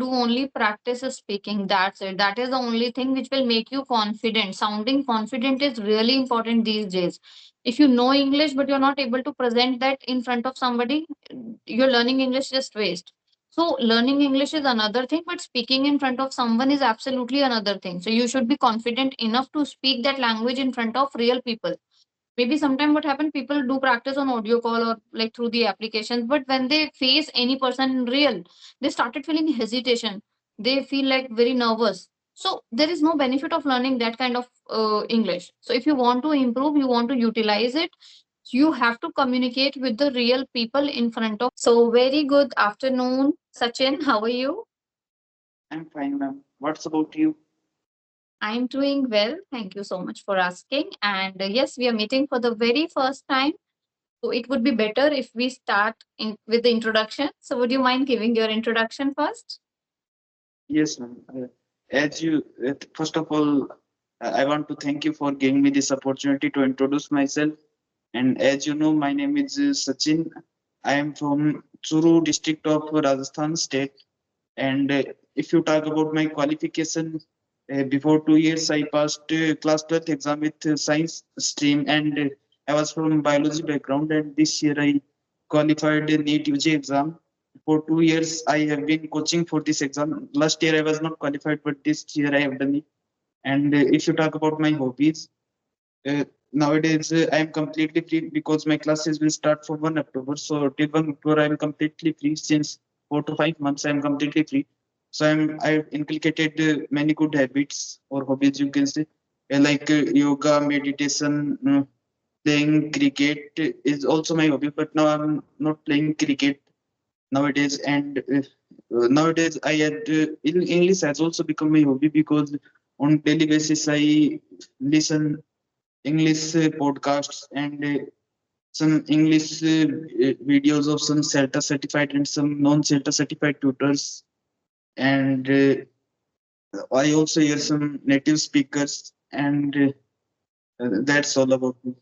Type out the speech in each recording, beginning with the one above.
do only practice speaking. That's it. That is the only thing which will make you confident. Sounding confident is really important these days. If you know English but you're not able to present that in front of somebody, you're learning English just waste. So learning English is another thing, but speaking in front of someone is absolutely another thing. So you should be confident enough to speak that language in front of real people. Maybe sometime what happened, people do practice on audio call or like through the applications, but when they face any person in real, they started feeling hesitation. They feel like very nervous. So there is no benefit of learning that kind of English. So if you want to improve, you want to utilize it, you have to communicate with the real people in front of. So very good afternoon, Sachin, how are you? I'm fine, ma'am. What's about you? I'm doing well, thank you so much for asking. And yes, we are meeting for the very first time. So it would be better if we start with the introduction. So would you mind giving your introduction first? Yes, ma'am. First of all, I want to thank you for giving me this opportunity to introduce myself. And as you know, my name is Sachin. I am from Churu district of Rajasthan state. And if you talk about my qualification, before 2 years, I passed class 12th exam with science stream, and I was from biology background. And this year, I qualified in NEET UG exam. For 2 years, I have been coaching for this exam. Last year, I was not qualified, but this year, I have done it. And if you talk about my hobbies, nowadays I am completely free because my classes will start from 1 October. So till 1 October, I am completely free. Since 4 to 5 months, I am completely free. So I've inculcated many good habits or hobbies, you can say, like yoga, meditation, playing cricket is also my hobby. But now I'm not playing cricket nowadays. And nowadays I had English has also become my hobby because on daily basis I listen English podcasts and some English videos of some CELTA certified and some non-CELTA certified tutors. And I also hear some native speakers, and that's all about me.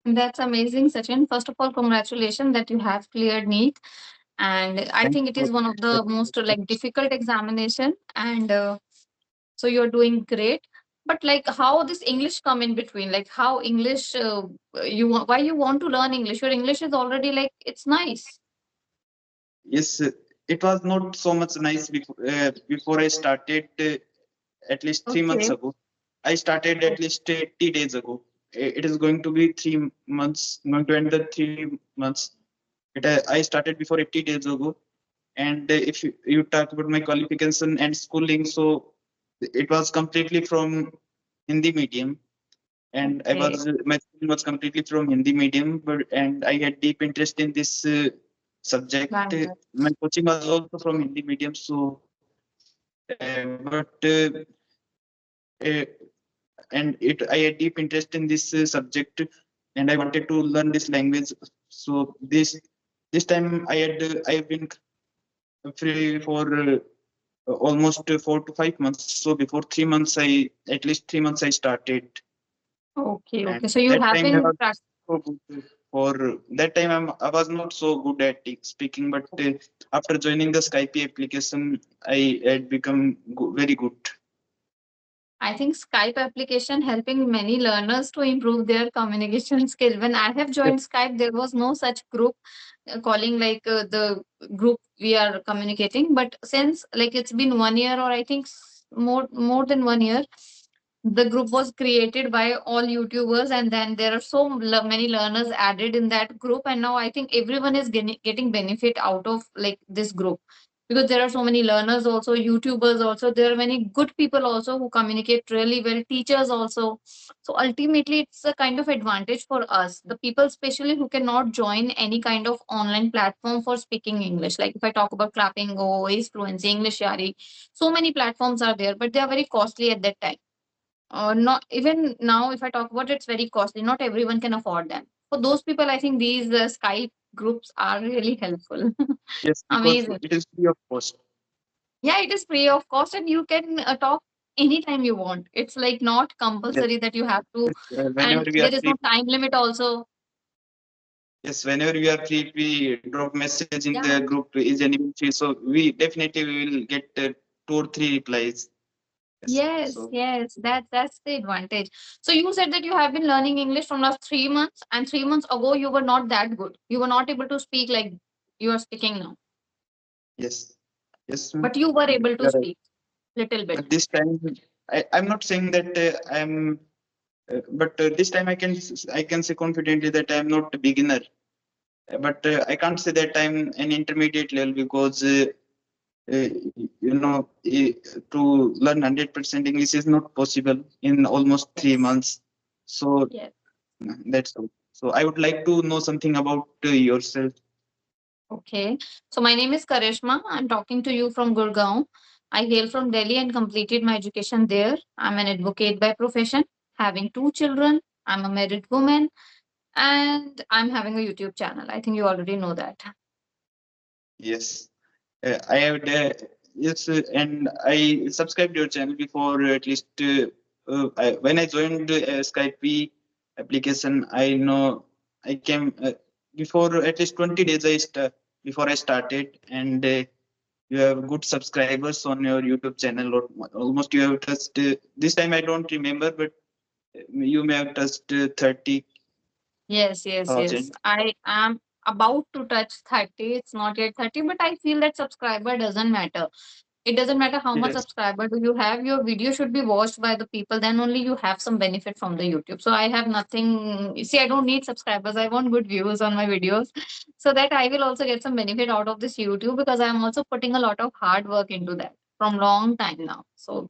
That's amazing, Sachin. First of all, congratulations that you have cleared NEET. And I Thank think you it for is one of the most like difficult examination. And so you're doing great. But like how this English come in between? Like how English why you want to learn English? Your English is already like it's nice. yes, it was not so much nice before I started. At least 3 months Okay. ago. I started at least 80 days ago. It is going to be 3 months, going to end the 3 months. I started before 80 days ago. And if you talk about my qualification and schooling, so it was completely from Hindi medium. And Okay. my schooling was completely from Hindi medium, and I had deep interest in this subject. Language. My coaching was also from Hindi medium, so but uh, and it I had deep interest in this subject, and I wanted to learn this language. So this time I have been free for almost 4 to 5 months. So before 3 months, I at least 3 months I started, Okay. and Okay. So you that have time I been was so good. For that time, I was not so good at speaking, but after joining the Skype application, I had become very good. I think Skype application helping many learners to improve their communication skill. When I have joined Skype, there was no such group calling like the group we are communicating. But since like it's been 1 year or I think more than 1 year, the group was created by all YouTubers, and then there are so many learners added in that group, and now I think everyone is getting benefit out of like this group because there are so many learners also, YouTubers also, there are many good people also who communicate really well, teachers also. So ultimately it's a kind of advantage for us, the people especially who cannot join any kind of online platform for speaking English. Like if I talk about Clapping Go, Ace Fluency, English Yari, so many platforms are there, but they are very costly at that time. Not even now, if I talk about it, it's very costly. Not everyone can afford them. For those people, I think these Skype groups are really helpful. Yes, because Amazing. it is free of cost. Yeah, it is free of cost, and you can talk anytime you want. It's like not Yes, compulsory that you have to, yes, whenever and we are there is free. no time limit also. Yes, whenever we are free, we drop message in the Yeah. group. Is anyone free? So we definitely will get two or three replies. Yes. Yes, So yes, that's the advantage. So you said that you have been learning English from last 3 months, and 3 months ago you were not that good. You were not able to speak like you are speaking now, yes, yes, ma'am. but you were able to You're right. speak little bit. But this time, I'm not saying that I'm. But this time I can say confidently that I'm not a beginner. But I can't say that I'm an intermediate level because uh, you know to learn 100% English is not possible in almost three Yes. months. So Yes. that's all. So I would like to know something about yourself. Okay. So my name is Karishma. I'm talking to you from Gurgaon. I hail from Delhi and completed my education there. I'm an advocate by profession, having two children. I'm a married woman, and I'm having a YouTube channel. I think you already know that. Yes, I have yes, and I subscribed your channel before at least when I joined Skype application. I know I came before at least 20 days. Before I started, and you have good subscribers on your YouTube channel. Almost you have touched. This time I don't remember, but you may have touched Yes, yes, yes. 30,000. I am about to touch 30. It's not yet 30, but I feel that subscriber doesn't matter. It doesn't matter how much Yes, subscriber do you have. Your video should be watched by the people. Then only you have some benefit from the YouTube. So I have nothing. You see, I don't need subscribers. I want good views on my videos so that I will also get some benefit out of this YouTube because I'm also putting a lot of hard work into that from long time now. So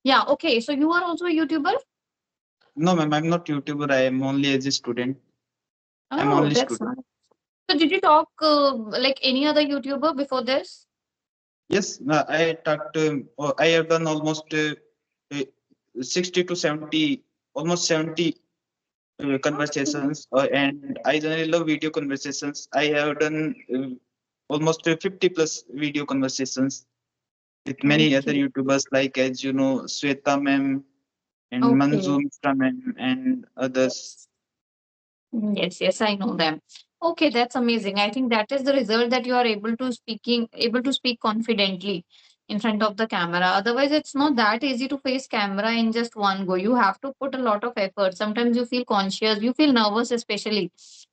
yeah, okay. So you are also a YouTuber? no, ma'am. I'm not YouTuber. I am only as a student. I'm Oh, only that's student. nice. So did you talk like any other YouTuber before this? Yes, I talked. I have done almost uh, 60 to 70, almost 70 Okay. conversations, and I generally love video conversations. I have done almost 50 plus video conversations with many other Okay. YouTubers, like as you know, Sweta ma'am and Manzu Okay. Mishra ma'am and others. Yes. Yes, yes, I know them. Okay, that's amazing. I think that is the result that you are able to speak confidently in front of the camera. Otherwise, it's not that easy to face camera in just one go. You have to put a lot of effort. Sometimes you feel conscious, you feel nervous, especially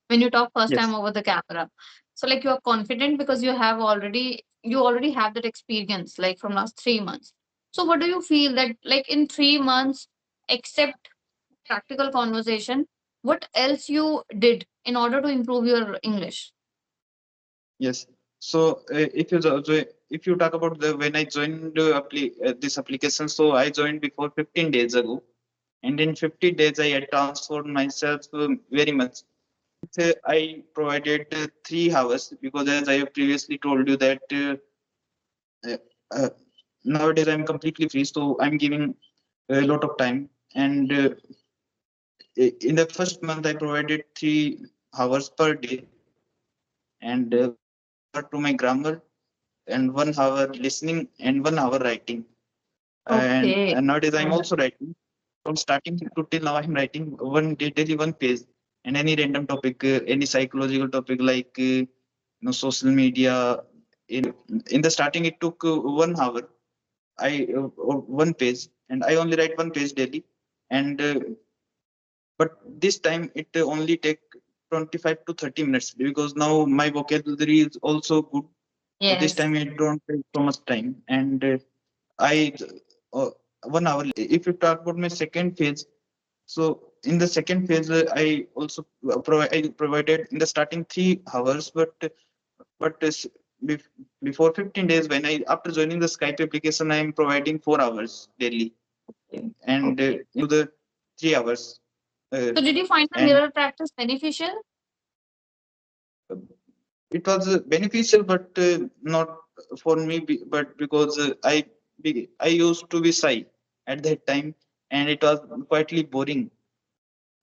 when you talk first time Yes, over the camera. So like you are confident because you already have that experience like from last 3 months. So what do you feel that like in 3 months, except practical conversation, what else you did in order to improve your English? yes. So if you talk about the when I joined this application, so I joined before 15 days ago, and in 50 days I had transformed myself very much. I provided 3 hours because as I have previously told you that uh, uh, nowadays I'm completely free, so I'm giving a lot of time. And in the first month I provided 3 hours per day, and 1 hour to my grammar, and 1 hour listening, and 1 hour writing. Okay. And nowadays I'm Mm. also writing. From starting to till now, I'm writing one day, daily one page, and any random topic, any psychological topic like social media. In the starting, it took 1 hour. One page, and I only write one page daily. And but this time it only take 25 to 30 minutes because now my vocabulary is also good. So this Yes. time it don't take so much time, and I uh, 1 hour. If you talk about my second phase, so in the second phase, I also I provided in the starting 3 hours, but before 15 days, when I after joining the Skype application, I am providing 4 hours daily, Okay. and Okay. the 3 hours, uh, So did you find the and mirror practice beneficial? it was beneficial, but not for me, but because I used to be shy at that time, and it was quietly boring.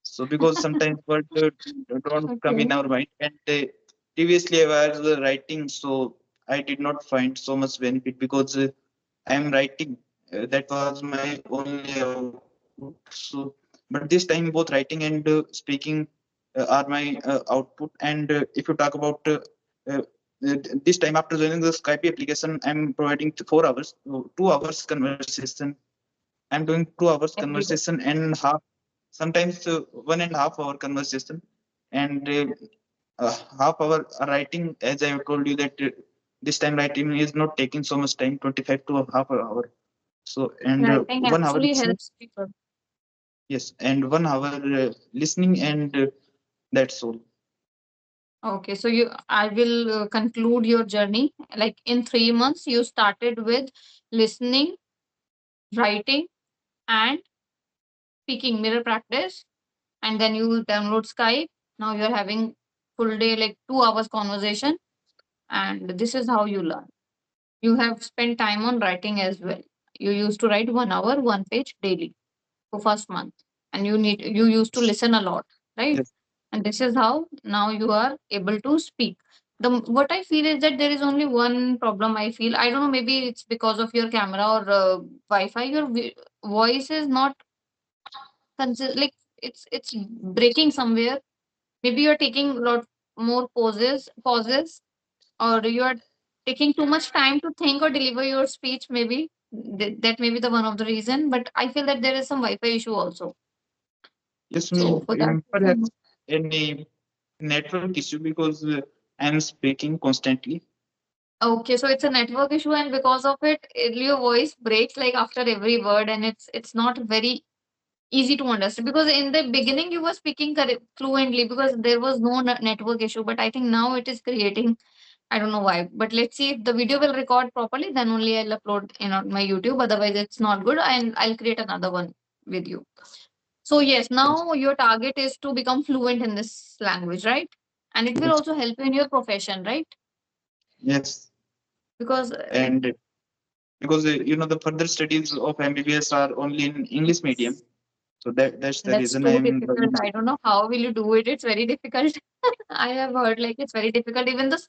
So because sometimes words don't come in Okay. our mind, and previously I was writing, so I did not find so much benefit because I am writing. That was my only output. So, but this time both writing and speaking are my output. And if you talk about uh, this time after joining the Skype application, I'm providing 4 hours, 2 hours conversation. I'm doing 2 hours Every day. conversation and half, sometimes 1.5 hour conversation, and half hour writing. As I have told you that this time writing is not taking so much time, 25 to a half an hour. So and Writing 1 hour actually listening, helps people. yes, and 1 hour listening, and that's all. Okay, so I will conclude your journey. Like in 3 months, you started with listening, writing, and speaking mirror practice, and then you download Skype. Now you're having full day, like 2 hours conversation, and this is how you learn. You have spent time on writing as well. You used to write 1 hour, one page daily for first month, and you used to listen a lot, right? Yes, And this is how now you are able to speak. What I feel is that there is only one problem. I feel, I don't know, maybe it's because of your camera or Wi-Fi. Your voice is not like it's breaking somewhere. Maybe you're taking a lot more pauses, or you are taking too much time to think or deliver your speech. Maybe that may be the one of the reason. But I feel that there is some Wi-Fi issue also. yes, So for that perhaps reason, any network issue, because I'm speaking constantly. okay, so it's a network issue, and because of it, your voice breaks like after every word, and it's not very easy to understand. Because in the beginning, you were speaking fluently because there was no network issue, but I think now it is creating. I don't know why, but let's see if the video will record properly. Then only I'll upload in on my YouTube. Otherwise, it's not good, and I'll create another one with you. So yes, Yes, now your target is to become fluent in this language, right? And it will yes, also help you in your profession, right? yes. Because like And because the further studies of MBBS are only in English medium, so that's the that's reason too I'm difficult. I don't know how will you do it. It's very difficult. I have heard like it's very difficult. Even the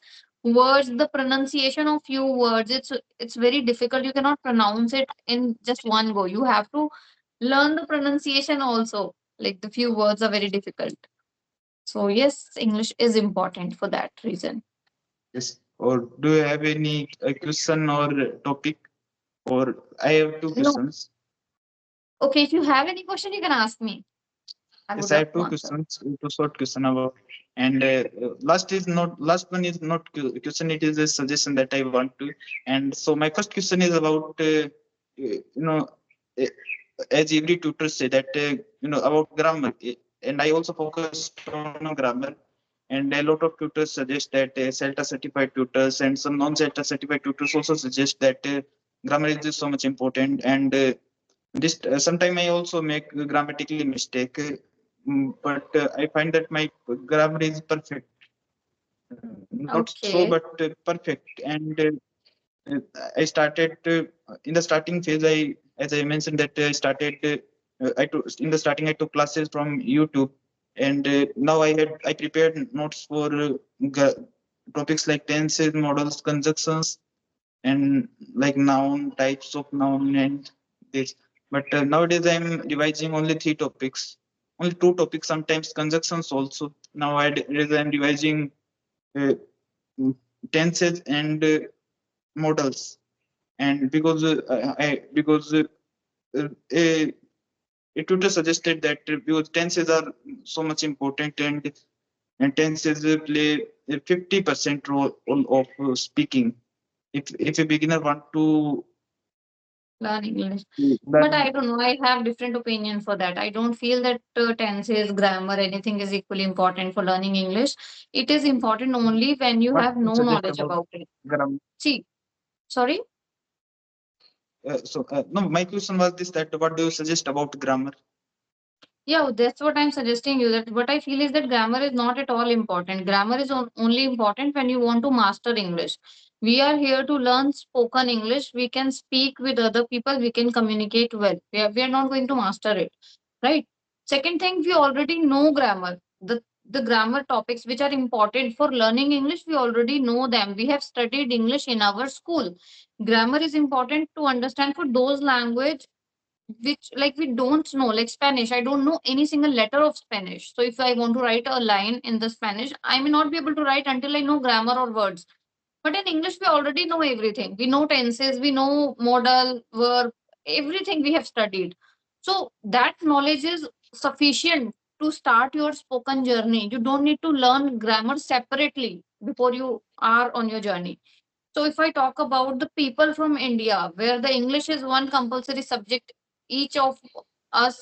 words, the pronunciation of few words, it's very difficult. You cannot pronounce it in just one go. You have to learn the pronunciation also. Like the few words are very difficult. So yes, English is important for that reason. yes. Or do you have any question or topic? Or I have two No. questions. Okay, if you have any question, you can ask me. I Yes, would I love have to two answer. questions, two short question about, and last one is not question. It is a suggestion that I want to. And so my first question is about uh, as every tutor say that about grammar, and I also focused on grammar. And a lot of tutors suggest that CELTA certified tutors and some non-CELTA certified tutors also suggest that grammar is so much important. And this sometimes I also make grammatically mistake, but I find that my grammar is perfect, not so, Okay. but perfect. And I started in the starting phase. As I mentioned, that I started. In the starting, I took classes from YouTube, and now I prepared notes for topics like tenses, models, conjunctions, and like noun, types of noun, and this. But nowadays I'm revising only three topics, only two topics, sometimes conjunctions also. Nowadays I'm revising uh, tenses and models. And uh, a, a tutor suggested that because tenses are so much important, and tenses play a 50% role of speaking. If a beginner want to Learn English. But learn, I don't know. I have different opinion for that. I don't feel that tenses, grammar, anything is equally important for learning English. It is important only when you what have do you no suggest knowledge about about it. grammar? See, sorry. No, my question was this: that what do you suggest about grammar? Yeah, that's what I'm suggesting you. That what I feel is that grammar is not at all important. Grammar is only important when you want to master English. We are here to learn spoken English. We can speak with other people. We can communicate well. We are not going to master it, right? Second thing, we already know grammar. The grammar topics which are important for learning English, we already know them. We have studied English in our school. Grammar is important to understand for those language which like we don't know, like Spanish. I don't know any single letter of Spanish. So if I want to write a line in the Spanish, I may not be able to write until I know grammar or words. But in English, we already know everything. We know tenses, we know modal, verb, everything we have studied. So that knowledge is sufficient to start your spoken journey. You don't need to learn grammar separately before you are on your journey. So if I talk about the people from India, where the English is one compulsory subject, each of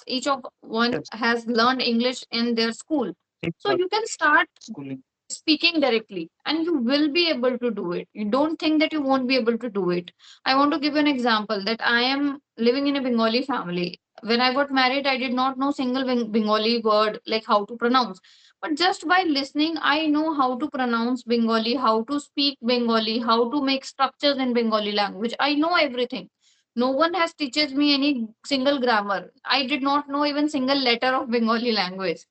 each of one Yes, has learned English in their school. think So you can start schooling. speaking directly and you will be able to do it. You don't think that you won't be able to do it. I want to give you an example that I am living in a Bengali family. When I got married, I did not know single Bengali word like how to pronounce. But just by listening, I know how to pronounce Bengali, how to speak Bengali, how to make structures in Bengali language. I know everything. No one has teaches me any single grammar. I did not know even single letter of Bengali language.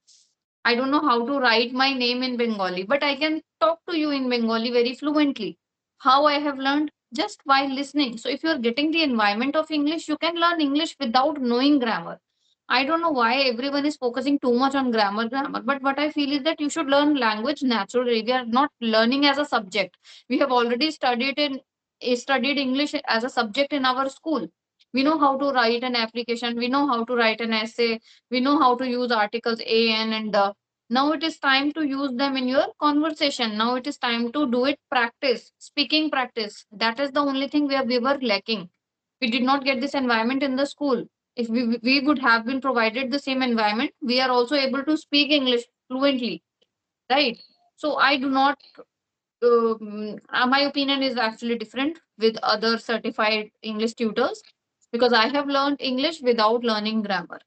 I don't know how to write my name in Bengali, but I can talk to you in Bengali very fluently. How I have learned? Just by listening. So if you're getting the environment of English, you can learn English without knowing grammar. I don't know why everyone is focusing too much on grammar. But what I feel is that you should learn language naturally. We are not learning as a subject. We have already studied English as a subject in our school. We know how to write an application. We know how to write an essay. We know how to use articles a, n, and the. Now it is time to use them in your conversation. Now it is time to do it practice, speaking practice. That is the only thing where we were lacking. We did not get this environment in the school. If we would have been provided the same environment, we are also able to speak English fluently, right? So I do not. My opinion is actually different with other certified English tutors because I have learned English without learning grammar.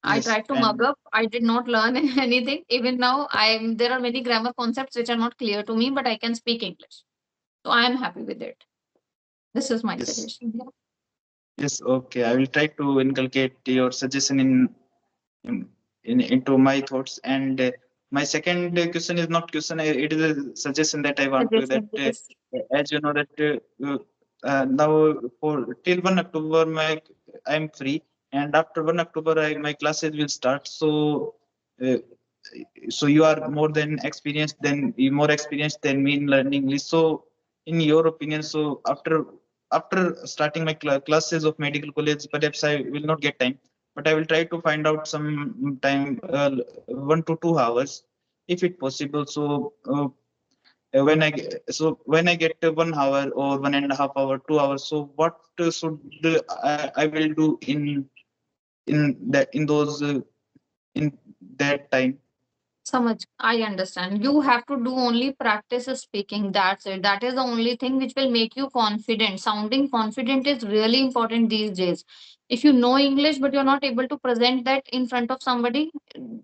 I Yes, tried to mug and up. I did not learn anything. Even now, there are many grammar concepts which are not clear to me, but I can speak English. So I am happy with it. This is my yes, suggestion. Yeah. yes. Okay, I will try to inculcate your suggestion in, into my thoughts. And my second question is not question. It is a suggestion that I want to that Suggestion. Yes. as you know that now for till 1 October I'm free, and after 1 October my classes will start. Uh, so you are more experienced than me in learning English. So in your opinion, so after starting my classes of medical college, perhaps I will not get time, but I will try to find out some time, 1 to 2 hours if it possible. When I get 1 hour or 1.5 hour, 2 hours, so what should I will do in those in that time? Samaj, I understand. You have to do only practice speaking. That's it. That is the only thing which will make you confident. Sounding confident is really important these days. If you know English but you're not able to present that in front of somebody,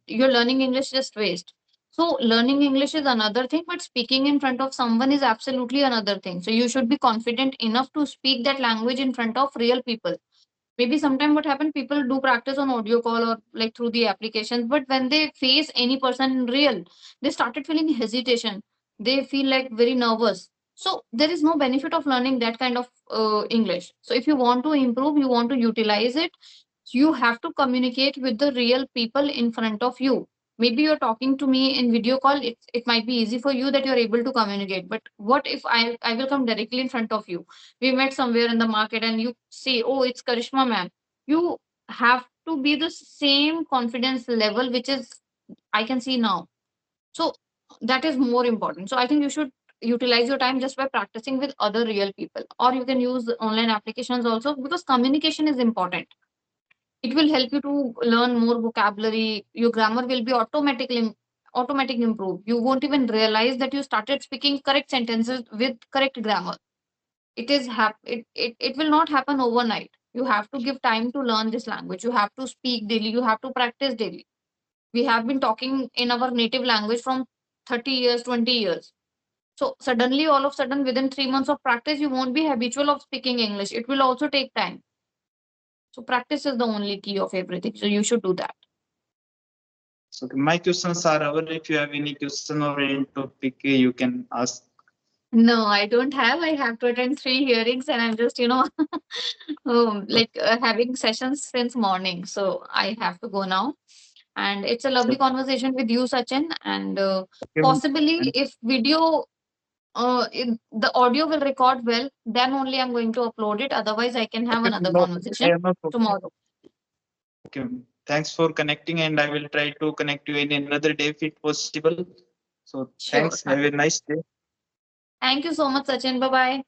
you're learning English just waste. So learning English is another thing, but speaking in front of someone is absolutely another thing. So you should be confident enough to speak that language in front of real people. Maybe sometime what happened, people do practice on audio call or like through the applications, but when they face any person in real, they started feeling hesitation. They feel like very nervous. So there is no benefit of learning that kind of English. So if you want to improve, you want to utilize it, you have to communicate with the real people in front of you. Maybe you're talking to me in video call, it might be easy for you that you're able to communicate, but what if I will come directly in front of you? We met somewhere in the market and you say, oh, it's Karishma ma'am. You have to be the same confidence level which is I can see now. So that is more important. So I think you should utilize your time just by practicing with other real people, or you can use online applications also, because communication is important. It will help you to learn more vocabulary. Your grammar will be automatically improved. You won't even realize that you started speaking correct sentences with correct grammar. It will not happen overnight. You have to give time to learn this language. You have to speak daily. You have to practice daily. We have been talking in our native language from 30 years, 20 years. So suddenly, all of a sudden, within 3 months of practice, you won't be habitual of speaking English. It will also take time. So practice is the only key of everything. So you should do that. So my questions are over. If you have any question or any topic, you can ask. No, I don't have. I have to attend three hearings, and I'm just, having sessions since morning. So I have to go now. And it's a lovely So, conversation with you, Sachin. And okay, ma'am. possibly, And if the audio will record well, then only I'm going to upload it. Otherwise, I can have okay, another no, I conversation am not. tomorrow. Okay, ma'am. Thanks for connecting, and I will try to connect you in another day if it possible. So Sure. thanks. Have a nice day. Thank you so much, Sachin. Bye bye.